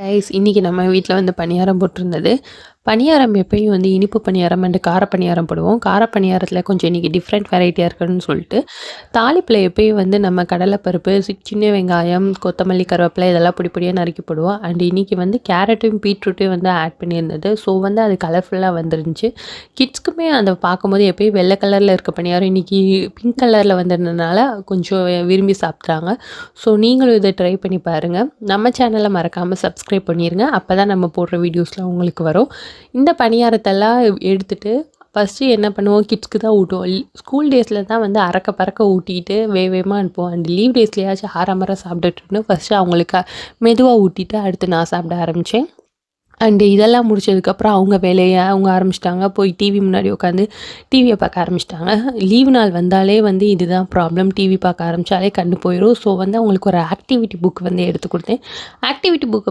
Guys இன்றைக்கி நம்ம வீட்டில் வந்து பணியாரம் போட்டிருந்தது. பணியாரம் எப்பயும் வந்து இனிப்பு பணியாரம் அண்டு கார பணியாரம் போடுவோம். கார பணியாரத்தில் கொஞ்சம் இன்றைக்கி டிஃப்ரெண்ட் வெரைட்டியாக இருக்குன்னு சொல்லிட்டு தாளிப்பில் எப்பயும் வந்து நம்ம கடலைப்பருப்பு, சின்ன வெங்காயம், கொத்தமல்லி, கருவேப்பிலை இதெல்லாம் பொடி பொடியாக நறுக்கி போடுவோம். அண்ட் இன்றைக்கி வந்து கேரட்டும் பீட்ரூட்டையும் வந்து ஆட் பண்ணியிருந்தது. ஸோ வந்து அது கலர்ஃபுல்லாக வந்துருந்துச்சு. கிட்ஸ்க்குமே அதை பார்க்கும்போது எப்பயும் வெள்ளை கலரில் இருக்க பணியாரம் இன்றைக்கி பிங்க் கலரில் வந்ததுனால கொஞ்சம் விரும்பி சாப்பிட்றாங்க. ஸோ நீங்களும் இதை ட்ரை பண்ணி பாருங்கள். நம்ம சேனலை மறக்காமல் சப்ஸ்கிரைப் பண்ணிடுங்க. அப்போ தான் நம்ம போடுற வீடியோஸ்லாம் உங்களுக்கு வரும். இந்த பணியாரத்தெல்லாம் எடுத்துகிட்டு ஃபஸ்ட்டு என்ன பண்ணுவோம், கிட்ஸ்க்கு தான் ஊட்டுவோம். ஸ்கூல் டேஸில் தான் வந்து அறக்க பறக்க ஊட்டிட்டு வேகமாக அனுப்புவோம். அண்ட் லீவ் டேஸ்லையாச்சும் ஆறாமர சாப்பிட்டுட்டு ஃபஸ்ட்டு அவங்களுக்கு மெதுவாக ஊட்டிட்டு அடுத்து நான் சாப்பிட ஆரம்பித்தேன். அண்டு இதெல்லாம் முடிச்சதுக்கப்புறம் அவங்க வேலையை அவங்க ஆரம்பிச்சிட்டாங்க. போய் டிவி முன்னாடி உட்காந்து டிவியை பார்க்க ஆரம்பிச்சிட்டாங்க. லீவு நாள் வந்தாலே வந்து இதுதான் ப்ராப்ளம். டிவி பார்க்க ஆரம்பித்தாலே கண்ணு போயிடும். ஸோ வந்து அவங்களுக்கு ஒரு ஆக்டிவிட்டி புக் வந்து எடுத்து கொடுத்தேன். Activity book